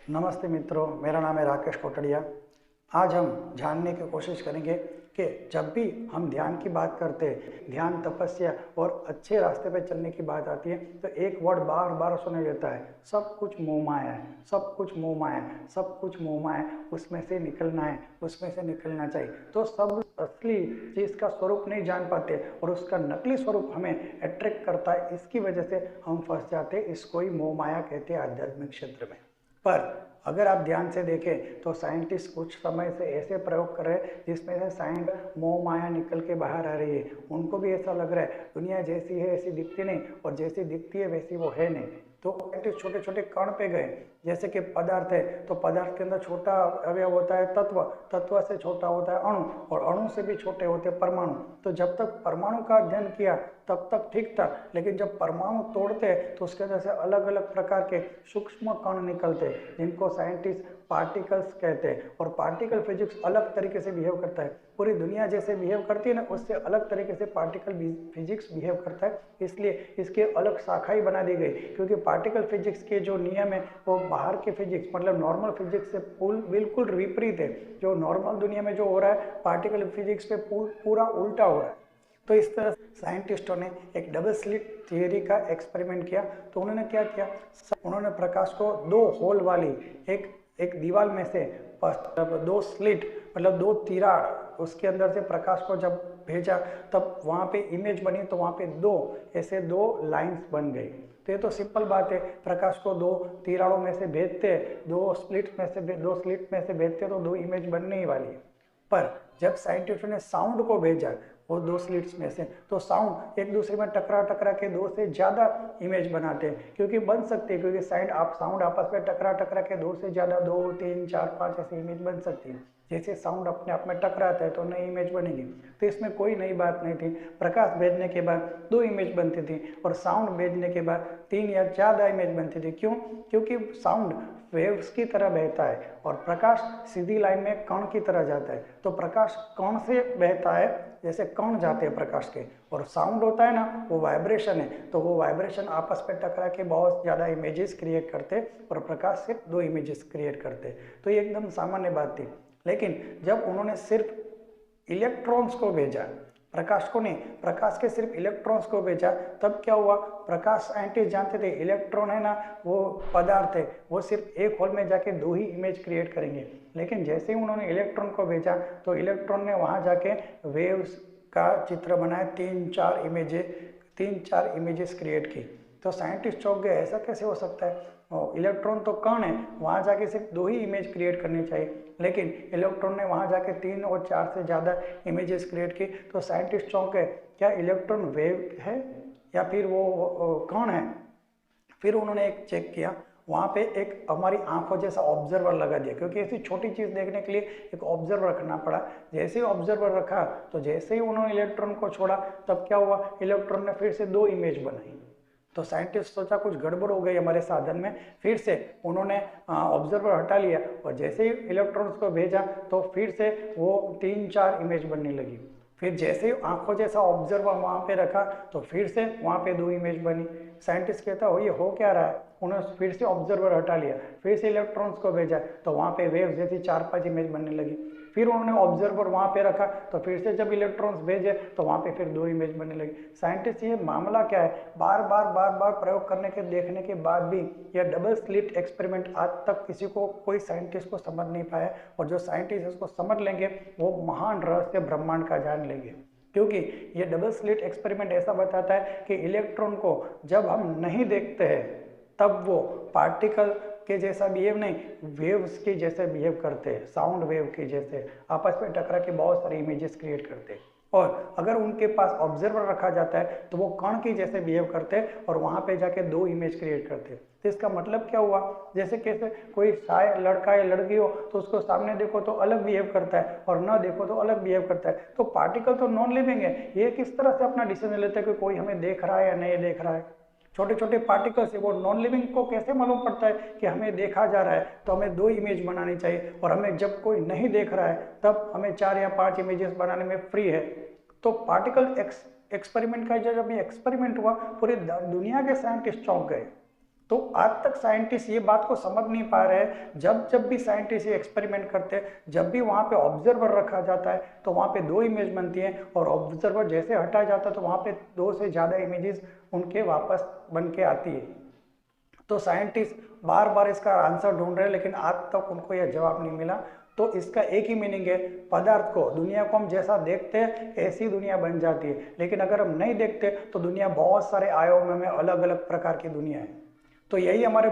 नमस्ते मित्रों, मेरा नाम है राकेश कोटड़िया। आज हम जानने की कोशिश करेंगे कि जब भी हम ध्यान की बात करते हैं, ध्यान, तपस्या और अच्छे रास्ते पर चलने की बात आती है तो एक वर्ड बार बार सुनाई देता है, सब कुछ मोह माया है, सब कुछ मोह माया है, सब कुछ मोह माया है, उसमें से निकलना है, उसमें से निकलना चाहिए। तो सब असली चीज़ का स्वरूप नहीं जान पाते और उसका नकली स्वरूप हमें अट्रैक्ट करता है। इसकी वजह से हम फंस जाते हैं, इसको ही मोह माया कहते हैं आध्यात्मिक क्षेत्र में। पर अगर आप ध्यान से देखें तो साइंटिस्ट कुछ समय से ऐसे प्रयोग कर रहे हैं जिसमें से साइंस मोह माया निकल के बाहर आ रही है। उनको भी ऐसा लग रहा है दुनिया जैसी है ऐसी दिखती नहीं और जैसी दिखती है वैसी वो है नहीं। तो छोटे छोटे कण पे गए, जैसे कि पदार्थ है तो पदार्थ के अंदर छोटा अवयव होता है तत्व, तत्व से छोटा होता है अणु और अणु से भी छोटे होते हैं परमाणु। तो जब तक परमाणु का अध्ययन किया तब तक ठीक था, लेकिन जब परमाणु तोड़ते तो उसके अंदर से अलग अलग प्रकार के सूक्ष्म कण निकलते जिनको साइंटिस्ट पार्टिकल्स कहते हैं। और पार्टिकल फिजिक्स अलग तरीके से बिहेव करता है, पूरी दुनिया जैसे बिहेव करती है ना उससे अलग तरीके से पार्टिकल फिजिक्स बिहेव करता है। इसलिए इसकी अलग शाखा ही बना दी गई, क्योंकि पार्टिकल फिजिक्स के जो नियम है वो बाहर के फिजिक्स मतलब नॉर्मल फिजिक्स से बिल्कुल विपरीत है। जो नॉर्मल दुनिया में जो हो रहा है पार्टिकल फिजिक्स पे पूरा उल्टा हो रहा है। तो इस तरह साइंटिस्टों ने एक डबल स्लिट थियरी का एक्सपेरिमेंट किया। तो उन्होंने क्या किया, उन्होंने प्रकाश को दो होल वाली एक दीवार में से दो स्लिट मतलब दो तिराड़, उसके अंदर से प्रकाश को जब भेजा तब वहाँ पे इमेज बनी, तो वहाँ पे दो लाइंस बन गई। तो ये तो सिंपल बात है, प्रकाश को दो तिराड़ों में से भेजते, दो स्लिट में से भेजते तो दो इमेज बनने ही वाली है। पर जब साइंटिस्टों ने साउंड को भेजा वो दो स्लिट्स में से, तो साउंड एक दूसरे में टकरा के दो से ज़्यादा इमेज बनाते हैं, क्योंकि बन सकती है, क्योंकि साउंड आपस में टकरा के दो से ज़्यादा 2, 3, 4, 5 ऐसी इमेज बन सकती है। जैसे साउंड अपने आप में टकराता है तो नई इमेज बनेगी। तो इसमें कोई नई बात नहीं थी। प्रकाश भेजने के बाद दो इमेज बनती थी और साउंड भेजने के बाद 3 या ज़्यादा इमेज बनती थी। क्यों? क्योंकि साउंड वेव्स की तरह बहता है और प्रकाश सीधी लाइन में कण की तरह जाता है। तो प्रकाश कण से बहता है, जैसे कण जाते हैं प्रकाश के, और साउंड होता है ना वो वाइब्रेशन है, तो वो वाइब्रेशन आपस में टकरा के बहुत ज़्यादा इमेजेस क्रिएट करते और प्रकाश से दो इमेजेस क्रिएट करते। तो ये एकदम सामान्य बात थी। लेकिन जब उन्होंने सिर्फ इलेक्ट्रॉन्स को भेजा, प्रकाश को नहीं, प्रकाश के सिर्फ इलेक्ट्रॉन्स को भेजा, तब क्या हुआ, प्रकाश साइंटिस्ट जानते थे इलेक्ट्रॉन है ना वो पदार्थ है, वो सिर्फ एक होल में जाके दो ही इमेज क्रिएट करेंगे। लेकिन जैसे ही उन्होंने इलेक्ट्रॉन को भेजा तो इलेक्ट्रॉन ने वहाँ जाके वेव्स का चित्र बनाया, 3-4 इमेजेस क्रिएट की। तो साइंटिस्ट चौंक गए, ऐसा कैसे हो सकता है, इलेक्ट्रॉन तो कण है, वहाँ जाके सिर्फ दो ही इमेज क्रिएट करनी चाहिए, लेकिन इलेक्ट्रॉन ने वहाँ जाके 3 और 4 से ज़्यादा इमेजेस क्रिएट की। तो साइंटिस्ट चौंक गए, क्या इलेक्ट्रॉन वेव है या फिर वो कण है। फिर उन्होंने एक चेक किया, वहाँ पे एक हमारी आंखों जैसा ऑब्जर्वर लगा दिया, क्योंकि ऐसी छोटी चीज़ देखने के लिए एक ऑब्जर्वर रखना पड़ा। जैसे ही ऑब्जर्वर रखा तो जैसे ही उन्होंने इलेक्ट्रॉन को छोड़ा तब क्या हुआ, इलेक्ट्रॉन ने फिर से दो इमेज बनाई। तो साइंटिस्ट सोचा कुछ गड़बड़ हो गई हमारे साधन में, फिर से उन्होंने ऑब्जर्वर हटा लिया और जैसे ही इलेक्ट्रॉन्स को भेजा तो फिर से वो 3-4 इमेज बनने लगी। फिर जैसे ही आंखों जैसा ऑब्जर्वर वहाँ पे रखा तो फिर से वहाँ पे दो इमेज बनी। साइंटिस्ट कहता हो ये हो क्या रहा है, उन्होंने फिर से ऑब्जर्वर हटा लिया, फिर से इलेक्ट्रॉन्स को भेजा तो वहाँ पे वेव जैसी 4-5 इमेज बनने लगी। फिर उन्होंने ऑब्जर्वर वहाँ पे रखा तो फिर से जब इलेक्ट्रॉन्स भेजे तो वहाँ पे फिर दो इमेज बनने लगी। साइंटिस्ट ये मामला क्या है, बार बार प्रयोग करने के देखने के बाद भी यह डबल स्लिट एक्सपेरिमेंट आज तक किसी को, कोई साइंटिस्ट को समझ नहीं पाया। और जो साइंटिस्ट इसको समझ लेंगे वो महान रहस्य ब्रह्मांड का जान लेंगे, क्योंकि ये डबल स्लिट एक्सपेरिमेंट ऐसा बताता है कि इलेक्ट्रॉन को जब हम नहीं देखते हैं तब वो पार्टिकल के जैसा बिहेव नहीं, वेव्स के जैसे बिहेव करते हैं, साउंड वेव के जैसे आपस में टकरा के बहुत सारे इमेजेस क्रिएट करते हैं। और अगर उनके पास ऑब्जर्वर रखा जाता है तो वो कण के जैसे बिहेव करते हैं और वहाँ पे जाके दो इमेज क्रिएट करते हैं। तो इसका मतलब क्या हुआ, जैसे कैसे कोई शायद लड़का या लड़की हो तो उसको सामने देखो तो अलग बिहेव करता है और न देखो तो अलग बिहेव करता है। तो पार्टिकल तो नॉन लिविंग है, ये किस तरह से अपना डिसीजन लेता है कि कोई हमें देख रहा है या नहीं देख रहा है। छोटे छोटे पार्टिकल्स है, वो नॉन लिविंग को कैसे मालूम पड़ता है कि हमें देखा जा रहा है, तो हमें दो इमेज बनानी चाहिए, और हमें जब कोई नहीं देख रहा है तब हमें 4 या 5 इमेजेस बनाने में फ्री है। तो पार्टिकल एक्सपेरिमेंट का जब ये एक्सपेरिमेंट हुआ पूरी दुनिया के साइंटिस्ट चौंक गए। तो आज तक साइंटिस्ट ये बात को समझ नहीं पा रहे हैं। जब जब भी साइंटिस्ट ये एक्सपेरिमेंट करते हैं, जब भी वहाँ पे ऑब्जर्वर रखा जाता है तो वहाँ पे 2 इमेज बनती हैं, और ऑब्जर्वर जैसे हटाया जाता है तो वहाँ पे 2 से ज़्यादा इमेजेस उनके वापस बन के आती है। तो साइंटिस्ट बार बार इसका आंसर ढूंढ रहे हैं, लेकिन आज तक उनको यह जवाब नहीं मिला। तो इसका एक ही मीनिंग है, पदार्थ को, दुनिया को हम जैसा देखते हैं ऐसी दुनिया बन जाती है, लेकिन अगर हम नहीं देखते तो दुनिया बहुत सारे आयामों में अलग अलग प्रकार की दुनिया है। तो यही हमारे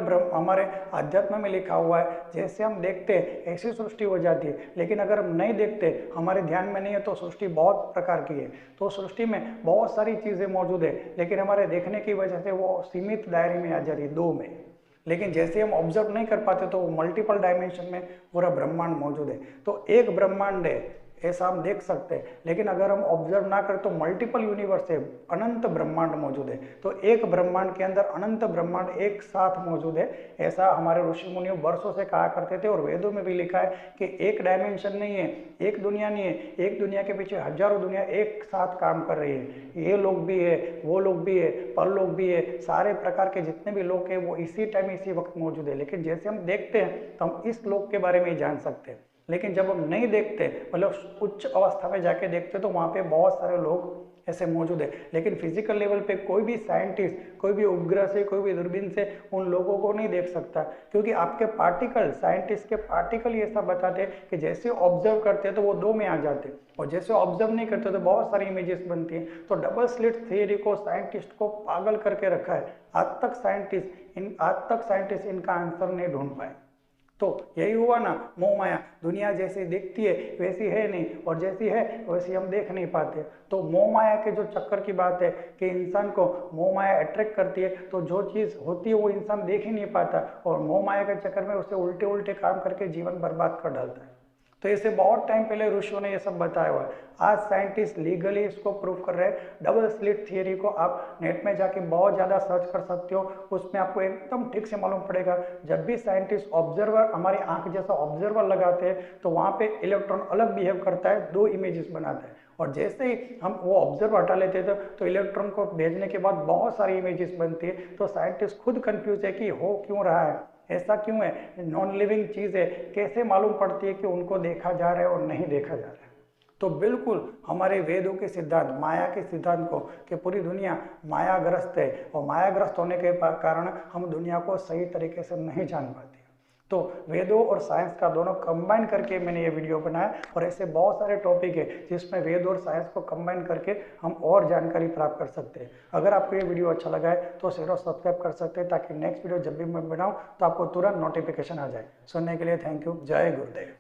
अध्यात्म में लिखा हुआ है, जैसे हम देखते हैं ऐसी सृष्टि हो जाती है, लेकिन अगर हम नहीं देखते, हमारे ध्यान में नहीं है, तो सृष्टि बहुत प्रकार की है। तो सृष्टि में बहुत सारी चीज़ें मौजूद है, लेकिन हमारे देखने की वजह से वो सीमित दायरे में आ जाती है, 2 में। लेकिन जैसे हम ऑब्जर्व नहीं कर पाते तो मल्टीपल डायमेंशन में पूरा ब्रह्मांड मौजूद है। तो एक ब्रह्मांड है ऐसा हम देख सकते हैं, लेकिन अगर हम ऑब्जर्व ना करें तो मल्टीपल यूनिवर्स है, अनंत ब्रह्मांड मौजूद है। तो एक ब्रह्मांड के अंदर अनंत ब्रह्मांड एक साथ मौजूद है, ऐसा हमारे ऋषि मुनियों वर्षों से कहा करते थे। और वेदों में भी लिखा है कि एक डायमेंशन नहीं है, एक दुनिया नहीं है, एक दुनिया के पीछे हजारों दुनिया एक साथ काम कर रही है। ये लोग भी है, वो लोग भी है, परलोक भी है, सारे प्रकार के जितने भी लोग हैं वो इसी टाइम इसी वक्त मौजूद है। लेकिन जैसे हम देखते हैं तो हम इस लोक के बारे में ही जान सकते हैं, लेकिन जब हम नहीं देखते, मतलब उच्च अवस्था में जाके देखते, तो वहाँ पे बहुत सारे लोग ऐसे मौजूद है। लेकिन फिजिकल लेवल पे कोई भी साइंटिस्ट, कोई भी उपग्रह से, कोई भी दूरबीन से उन लोगों को नहीं देख सकता, क्योंकि आपके पार्टिकल, साइंटिस्ट के पार्टिकल ये सब बताते हैं कि जैसे ऑब्जर्व करते हैं तो वो 2 में आ जाते हैं, और जैसे ऑब्जर्व नहीं करते तो बहुत सारी इमेजेस बनती हैं। तो डबल स्लिट थियरी को साइंटिस्ट को पागल करके रखा है। आज तक साइंटिस्ट इनका आंसर नहीं ढूंढ पाए। तो यही हुआ ना, मोह माया, दुनिया जैसी दिखती है वैसी है नहीं, और जैसी है वैसी हम देख नहीं पाते। तो मोह माया के जो चक्कर की बात है कि इंसान को मोह माया अट्रैक्ट करती है, तो जो चीज़ होती है वो इंसान देख ही नहीं पाता, और मोह माया के चक्कर में उसे उल्टे उल्टे काम करके जीवन बर्बाद कर डालता है। तो इसे बहुत टाइम पहले ऋषियों ने ये सब बताया हुआ है। आज साइंटिस्ट लीगली इसको प्रूव कर रहे हैं। डबल स्लिट थियरी को आप नेट में जाके बहुत ज़्यादा सर्च कर सकते हो, उसमें आपको एकदम ठीक से मालूम पड़ेगा। जब भी साइंटिस्ट ऑब्जर्वर, हमारी आंख जैसा ऑब्जर्वर लगाते हैं, तो वहाँ पे इलेक्ट्रॉन अलग बिहेव करता है, 2 इमेजेस बनाता है, और जैसे ही हम वो ऑब्जर्वर हटा लेते हैं तो इलेक्ट्रॉन को भेजने के बाद बहुत सारी इमेजेस बनती है। तो साइंटिस्ट खुद कंफ्यूज है कि हो क्यों रहा है, ऐसा क्यों है, नॉन लिविंग चीज़ है, कैसे मालूम पड़ती है कि उनको देखा जा रहा है और नहीं देखा जा रहा है। तो बिल्कुल हमारे वेदों के सिद्धांत, माया के सिद्धांत को, कि पूरी दुनिया मायाग्रस्त है, और मायाग्रस्त होने के कारण हम दुनिया को सही तरीके से नहीं जान पाते। तो वेदों और साइंस का दोनों कंबाइन करके मैंने ये वीडियो बनाया, और ऐसे बहुत सारे टॉपिक है जिसमें वेद और साइंस को कंबाइन करके हम और जानकारी प्राप्त कर सकते हैं। अगर आपको ये वीडियो अच्छा लगा है तो शेयर सब्सक्राइब कर सकते हैं, ताकि नेक्स्ट वीडियो जब भी मैं बनाऊँ तो आपको तुरंत नोटिफिकेशन आ जाए। सुनने के लिए थैंक यू। जय गुरुदेव।